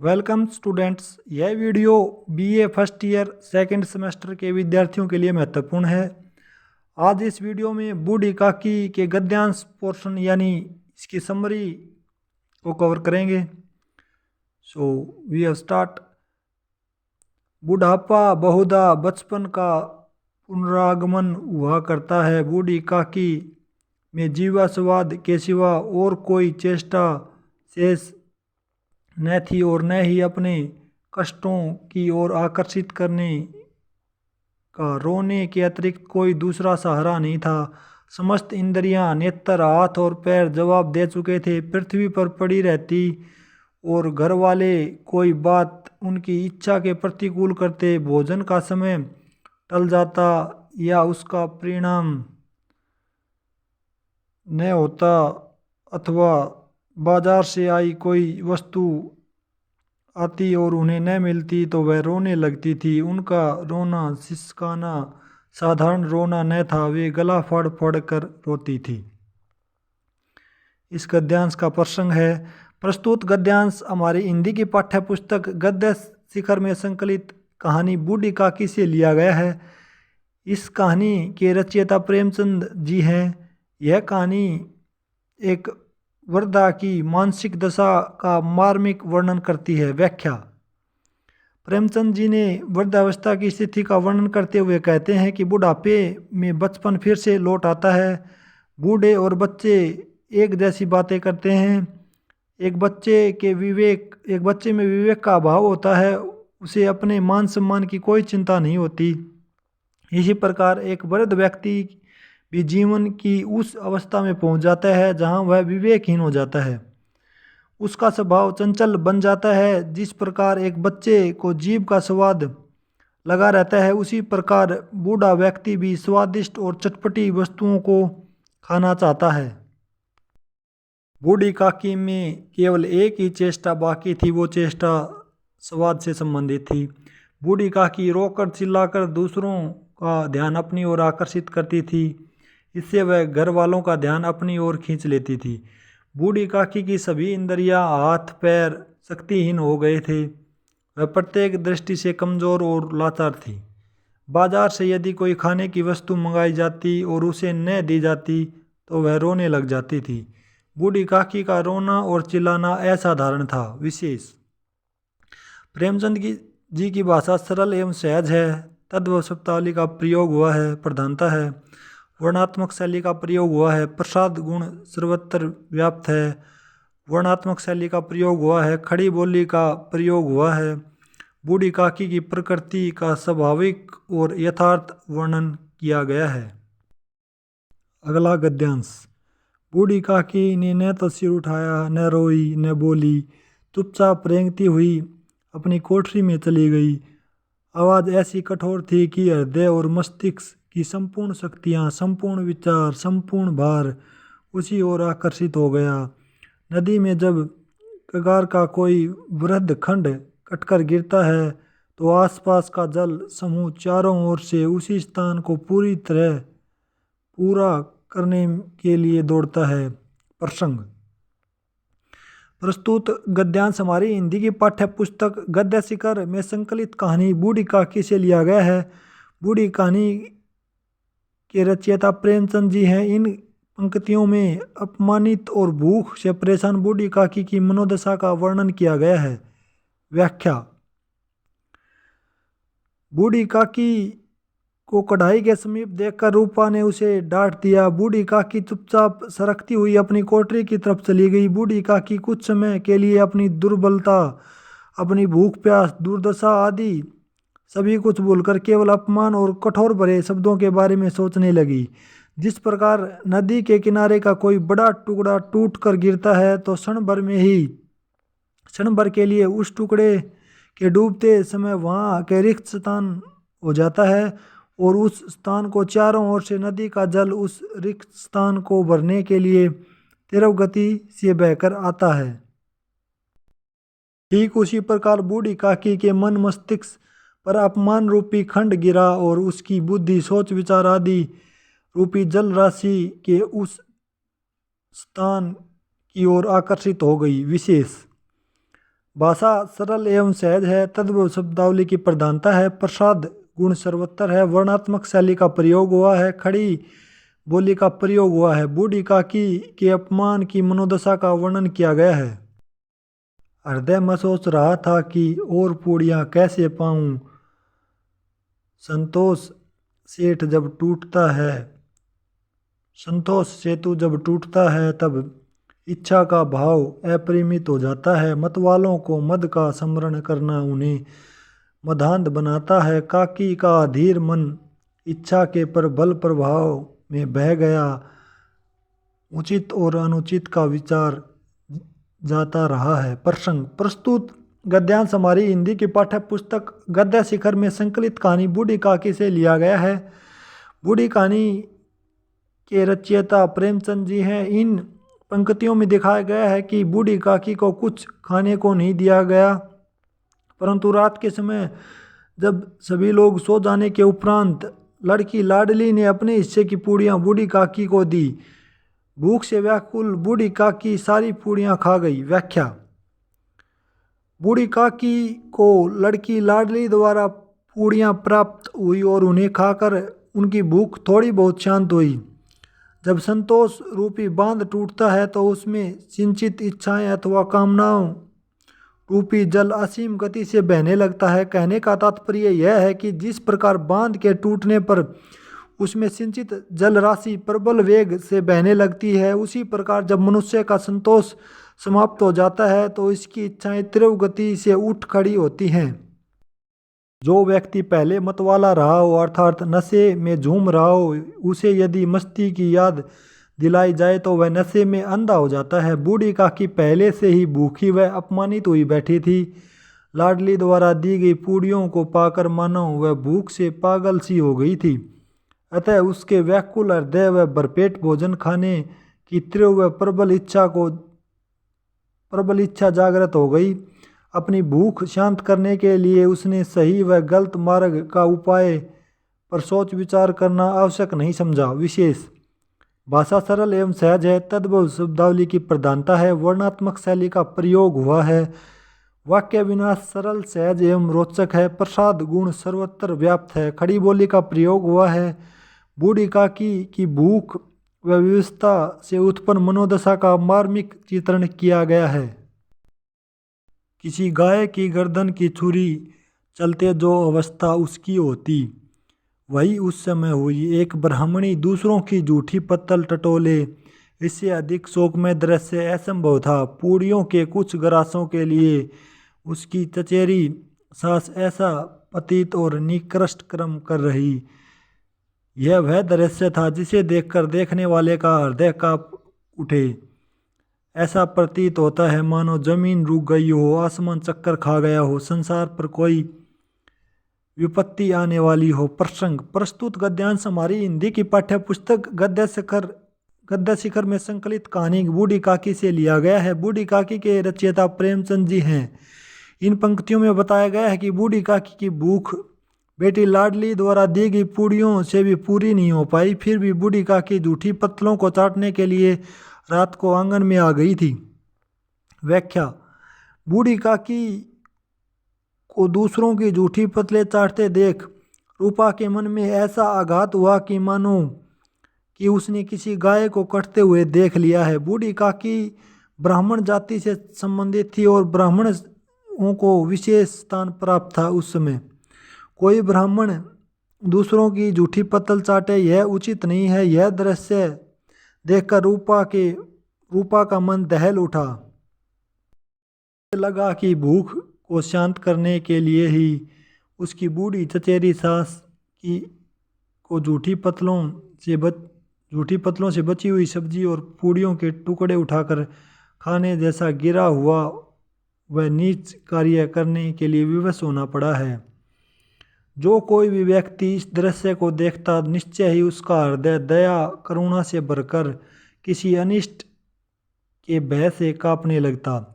Welcome students. यह video BA first year second semester के विद्यार्थियों के लिए महत्वपूर्ण है। आज इस वीडियो में बूढ़ी काकी के गद्यांश पोर्शन यानी इसकी समरी को कवर करेंगे। So we have start. बुढ़ापा बहुधा बचपन का पुनरागमन हुआ करता है। बूढ़ी काकी में जीवा स्वाद के सिवा और कोई चेष्टा शेष न थी और न ही अपने कष्टों की ओर आकर्षित करने का रोने के अतिरिक्त कोई दूसरा सहारा नहीं था। समस्त इंद्रियां, नेत्र, हाथ और पैर जवाब दे चुके थे। पृथ्वी पर पड़ी रहती और घर वाले कोई बात उनकी इच्छा के प्रतिकूल करते। भोजन का समय टल जाता या उसका परिणाम न होता अथवा बाजार से आई कोई वस्तु आती और उन्हें न मिलती तो वह रोने लगती थी। उनका रोना सिसकाना साधारण रोना न था, वे गला फाड़ फाड़ कर रोती थी। इस गद्यांश का प्रसंग है। प्रस्तुत गद्यांश हमारी हिंदी की पाठ्य पुस्तक गद्य शिखर में संकलित कहानी बूढ़ी काकी से लिया गया है। इस कहानी के रचयिता प्रेमचंद जी हैं। यह कहानी एक वृद्धा की मानसिक दशा का मार्मिक वर्णन करती है। व्याख्या। प्रेमचंद जी ने वृद्धावस्था की स्थिति का वर्णन करते हुए कहते हैं कि बुढ़ापे में बचपन फिर से लौट आता है। बूढ़े और बच्चे एक जैसी बातें करते हैं। एक बच्चे में विवेक का अभाव होता है। उसे अपने मान सम्मान की कोई चिंता नहीं होती। इसी प्रकार एक वृद्ध व्यक्ति भी जीवन की उस अवस्था में पहुंच जाता है जहां वह विवेकहीन हो जाता है। उसका स्वभाव चंचल बन जाता है। जिस प्रकार एक बच्चे को जीभ का स्वाद लगा रहता है, उसी प्रकार बूढ़ा व्यक्ति भी स्वादिष्ट और चटपटी वस्तुओं को खाना चाहता है। बूढ़ी काकी में केवल एक ही चेष्टा बाकी थी। वो चेष्टा स्वाद से संबंधित थी। बूढ़ी काकी रोकर चिल्लाकर दूसरों का ध्यान अपनी ओर आकर्षित करती थी। इससे वह घर वालों का ध्यान अपनी ओर खींच लेती थी। बूढ़ी काकी की सभी इंद्रियां, हाथ पैर शक्तिहीन हो गए थे। वह प्रत्येक दृष्टि से कमजोर और लाचार थी। बाजार से यदि कोई खाने की वस्तु मंगाई जाती और उसे न दी जाती तो वह रोने लग जाती थी। बूढ़ी काकी का रोना और चिल्लाना असाधारण था। विशेष। प्रेमचंद जी की भाषा सरल एवं सहज है। तद्भव शब्दावली का प्रयोग हुआ है, प्रधानता है। वर्णात्मक शैली का प्रयोग हुआ है। प्रसाद गुण सर्वत्र व्याप्त है। वर्णात्मक शैली का प्रयोग हुआ है। खड़ी बोली का प्रयोग हुआ है। बूढ़ी काकी की प्रकृति का स्वाभाविक और यथार्थ वर्णन किया गया है। अगला गद्यांश। बूढ़ी काकी ने न तो सिर उठाया, न रोई, न बोली। चुपचाप रेंगती हुई अपनी कोठरी में चली गई। आवाज़ ऐसी कठोर थी कि हृदय और मस्तिष्क की संपूर्ण शक्तियाँ, संपूर्ण विचार, संपूर्ण भार उसी ओर आकर्षित हो गया। नदी में जब कगार का कोई वृहद खंड कटकर गिरता है तो आसपास का जल समूह चारों ओर से उसी स्थान को पूरी तरह पूरा करने के लिए दौड़ता है। प्रसंग। प्रस्तुत गद्यांश हमारी हिंदी की पाठ्य पुस्तक गद्य शिखर में संकलित कहानी बूढ़ी काकी से लिया गया है। बूढ़ी कहानी के रचयिता प्रेमचंद जी हैं। इन पंक्तियों में अपमानित और भूख से परेशान बूढ़ी काकी की मनोदशा का वर्णन किया गया है। व्याख्या। बूढ़ी काकी को कढ़ाई के समीप देखकर रूपा ने उसे डांट दिया। बूढ़ी काकी चुपचाप सरकती हुई अपनी कोठरी की तरफ चली गई। बूढ़ी काकी कुछ समय के लिए अपनी दुर्बलता, अपनी भूख प्यास, दुर्दशा आदि सभी कुछ भूलकर केवल अपमान और कठोर भरे शब्दों के बारे में सोचने लगी। जिस प्रकार नदी के किनारे का कोई बड़ा टुकड़ा टूट कर गिरता है तो क्षण भर के लिए उस टुकड़े के डूबते समय वहाँ के रिक्त स्थान हो जाता है और उस स्थान को चारों ओर से नदी का जल उस रिक्त स्थान को भरने के लिए तीव्र गति से बहकर आता है। ठीक उसी प्रकार बूढ़ी काकी के मन मस्तिष्क पर अपमान रूपी खंड गिरा और उसकी बुद्धि, सोच, विचार आदि रूपी जल राशि के उस स्थान की ओर आकर्षित हो गई। विशेष। भाषा सरल एवं सहज है। तद्भव शब्दावली की प्रधानता है। प्रसाद गुण सर्वोत्तर है। वर्णात्मक शैली का प्रयोग हुआ है। खड़ी बोली का प्रयोग हुआ है। बूढ़ी काकी के अपमान की मनोदशा का वर्णन किया गया है। हृदय में सोच रहा था कि और पूड़ियाँ कैसे पाऊं। संतोष सेठ जब टूटता है संतोष सेतु जब टूटता है तब इच्छा का भाव अपरिमित हो जाता है। मतवालों को मद का स्मरण करना उन्हें मदान्ध बनाता है। काकी का अधीर मन इच्छा के प्रबल प्रभाव में बह गया। उचित और अनुचित का विचार जाता रहा है। प्रसंग प्रस्तुत गद्यांश हमारी हिंदी की पाठ्य पुस्तक गद्य शिखर में संकलित कहानी बूढ़ी काकी से लिया गया है। बूढ़ी कहानी के रचयिता प्रेमचंद जी हैं। इन पंक्तियों में दिखाया गया है कि बूढ़ी काकी को कुछ खाने को नहीं दिया गया, परंतु रात के समय जब सभी लोग सो जाने के उपरांत लड़की लाडली ने अपने हिस्से की पूड़ियाँ बूढ़ी काकी को दी। भूख से व्याकुल बूढ़ी काकी सारी पूड़ियाँ खा गई। व्याख्या। बूढ़ी काकी को लड़की लाडली द्वारा पूड़ियाँ प्राप्त हुई और उन्हें खाकर उनकी भूख थोड़ी बहुत शांत हुई। जब संतोष रूपी बांध टूटता है तो उसमें सिंचित इच्छाएं अथवा कामनाओं रूपी जल असीम गति से बहने लगता है। कहने का तात्पर्य यह है कि जिस प्रकार बांध के टूटने पर उसमें सिंचित जल राशि प्रबल वेग से बहने लगती है, उसी प्रकार जब मनुष्य का संतोष समाप्त हो जाता है तो इसकी इच्छाएं तीव्र गति से उठ खड़ी होती हैं। जो व्यक्ति पहले मतवाला रहा हो अर्थात नशे में झूम रहा हो, उसे यदि मस्ती की याद दिलाई जाए तो वह नशे में अंधा हो जाता है। बूढ़ी काकी पहले से ही भूखी व अपमानित हुई बैठी थी। लाडली द्वारा दी गई पूड़ियों को पाकर मानो वह भूख से पागल सी हो गई थी। अतः उसके व्याकुल हृदय व भरपेट भोजन खाने की तीव्र व प्रबल इच्छा जागृत हो गई। अपनी भूख शांत करने के लिए उसने सही व गलत मार्ग का उपाय पर सोच विचार करना आवश्यक नहीं समझा। विशेष भाषा सरल एवं सहज है। तद्भव शब्दावली की प्रधानता है। वर्णात्मक शैली का प्रयोग हुआ है। वाक्य विन्यास सरल सहज एवं रोचक है। प्रसाद गुण सर्वत्र व्याप्त है। खड़ी बोली का प्रयोग हुआ है। बूढ़ी काकी की भूख व विवशता से उत्पन्न मनोदशा का मार्मिक चित्रण किया गया है। किसी गाय की गर्दन की छुरी चलते जो अवस्था उसकी होती वही उस समय हुई। एक ब्राह्मणी दूसरों की जूठी पत्तल टटोले, इससे अधिक शोकमय दृश्य असंभव था। पूड़ियों के कुछ ग्रासों के लिए उसकी चचेरी सास ऐसा पतित और निकृष्ट कर्म कर रही। यह वह दृश्य था जिसे देखकर देखने वाले का हृदय कांप उठे। ऐसा प्रतीत होता है मानो जमीन रुक गई हो, आसमान चक्कर खा गया हो, संसार पर कोई विपत्ति आने वाली हो। प्रसंग प्रस्तुत गद्यांश हमारी हिंदी की पाठ्य पुस्तक गद्य शिखर में संकलित कहानी बूढ़ी काकी से लिया गया है। बूढ़ी काकी के रचयिता प्रेमचंद जी हैं। इन पंक्तियों में बताया गया है कि बूढ़ी काकी की भूख बेटी लाडली द्वारा दी गई पूड़ियों से भी पूरी नहीं हो पाई। फिर भी बूढ़ी काकी जूठी पत्तलों को चाटने के लिए रात को आंगन में आ गई थी। व्याख्या। बूढ़ी काकी को दूसरों की जूठी पत्तलें चाटते देख रूपा के मन में ऐसा आघात हुआ कि मानो कि उसने किसी गाय को कटते हुए देख लिया है। बूढ़ी काकी ब्राह्मण जाति से संबंधित थी और ब्राह्मणों को विशेष स्थान प्राप्त था। उस समय कोई ब्राह्मण दूसरों की जूठी पत्तल चाटे यह उचित नहीं है। यह दृश्य देखकर रूपा का मन दहल उठा। लगा कि भूख को शांत करने के लिए ही उसकी बूढ़ी चचेरी सास को जूठी पत्तलों से बची हुई सब्जी और पूड़ियों के टुकड़े उठाकर खाने जैसा गिरा हुआ वह नीच कार्य करने के लिए विवश होना पड़ा है। जो कोई भी व्यक्ति इस दृश्य को देखता निश्चय ही उसका हृदय दया करुणा से भरकर किसी अनिष्ट के भय से कांपने लगता।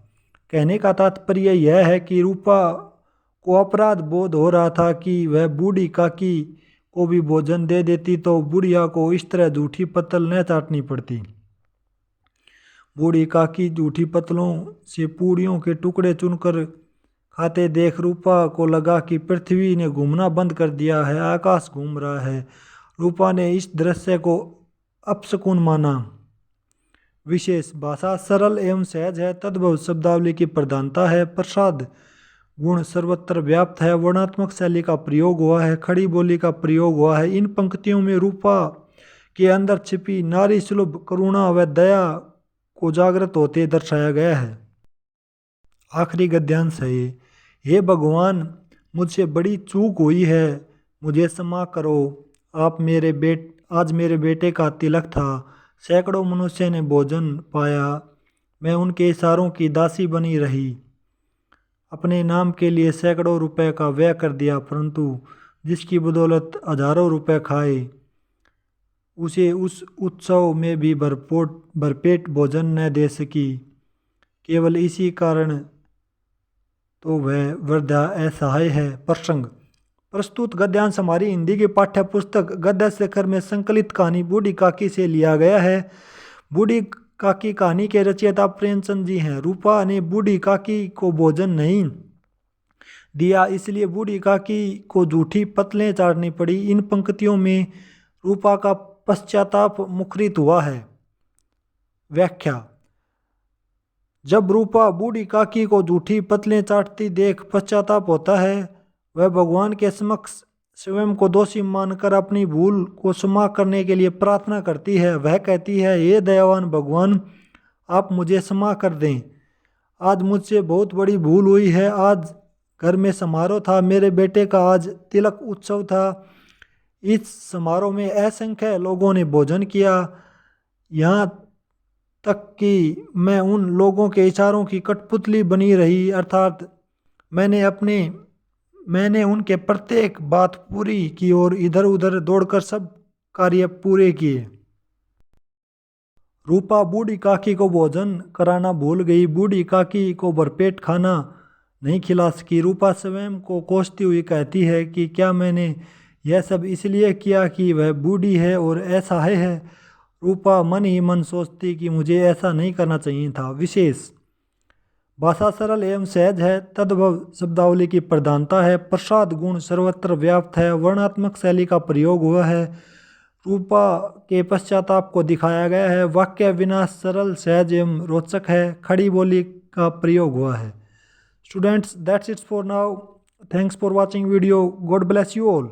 कहने का तात्पर्य यह है कि रूपा को अपराध बोध हो रहा था कि वह बूढ़ी काकी को भी भोजन दे देती तो बुढ़िया को इस तरह जूठी पत्तल न चाटनी पड़ती। बूढ़ी काकी जूठी पत्तलों से पूड़ियों के टुकड़े चुनकर खाते देख रूपा को लगा कि पृथ्वी ने घूमना बंद कर दिया है, आकाश घूम रहा है। रूपा ने इस दृश्य को अपशकुन माना। विशेष भाषा सरल एवं सहज है, तद्भव शब्दावली की प्रधानता है, प्रसाद गुण सर्वत्र व्याप्त है, वर्णात्मक शैली का प्रयोग हुआ है, खड़ी बोली का प्रयोग हुआ है। इन पंक्तियों में रूपा के अंदर छिपी नारी सुलभ करुणा व दया को जागृत होते दर्शाया गया है। आखिरी गद्यांश है ये। हे भगवान, मुझसे बड़ी चूक हुई है, मुझे क्षमा करो। आज मेरे बेटे का तिलक था, सैकड़ों मनुष्य ने भोजन पाया, मैं उनके इशारों की दासी बनी रही, अपने नाम के लिए सैकड़ों रुपए का व्यय कर दिया, परंतु जिसकी बदौलत हजारों रुपए खाए, उसे उस उत्सव में भी भरपेट भोजन न दे सकी। केवल इसी कारण तो वह वृद्धा असहाय है। प्रसंग प्रस्तुत गद्यांश हमारी हिंदी की पाठ्य पुस्तक गद्य शेखर में संकलित कहानी बूढ़ी काकी से लिया गया है। बूढ़ी काकी कहानी के रचयिता प्रेमचंद जी हैं। रूपा ने बूढ़ी काकी को भोजन नहीं दिया, इसलिए बूढ़ी काकी को झूठी पतलें चाटनी पड़ी। इन पंक्तियों में रूपा का पश्चाताप मुखरित हुआ है। व्याख्या। जब रूपा बूढ़ी काकी को झूठी पतलें चाटती देख पश्चाताप होता है, वह भगवान के समक्ष स्वयं को दोषी मानकर अपनी भूल को क्षमा करने के लिए प्रार्थना करती है। वह कहती है, हे दयावान भगवान, आप मुझे क्षमा कर दें। आज मुझसे बहुत बड़ी भूल हुई है। आज घर में समारोह था, मेरे बेटे का आज तिलक उत्सव था। इस समारोह में असंख्य लोगों ने भोजन किया, यहाँ तक कि मैं उन लोगों के इशारों की कठपुतली बनी रही, अर्थात मैंने उनके प्रत्येक बात पूरी की और इधर उधर दौड़कर सब कार्य पूरे किए। रूपा बूढ़ी काकी को भोजन कराना भूल गई, बूढ़ी काकी को भरपेट खाना नहीं खिला सकी। रूपा स्वयं को कोसती हुई कहती है कि क्या मैंने यह सब इसलिए किया कि वह बूढ़ी है और असहाय है। रूपा मन ही मन सोचती कि मुझे ऐसा नहीं करना चाहिए था। विशेष भाषा सरल एवं सहज है, तद्भव शब्दावली की प्रधानता है, प्रसाद गुण सर्वत्र व्याप्त है, वर्णात्मक शैली का प्रयोग हुआ है, रूपा के पश्चाताप को दिखाया गया है, वाक्य विन्यास सरल सहज एवं रोचक है, खड़ी बोली का प्रयोग हुआ है। Students, that's it for now. Thanks for watching video. God bless you all.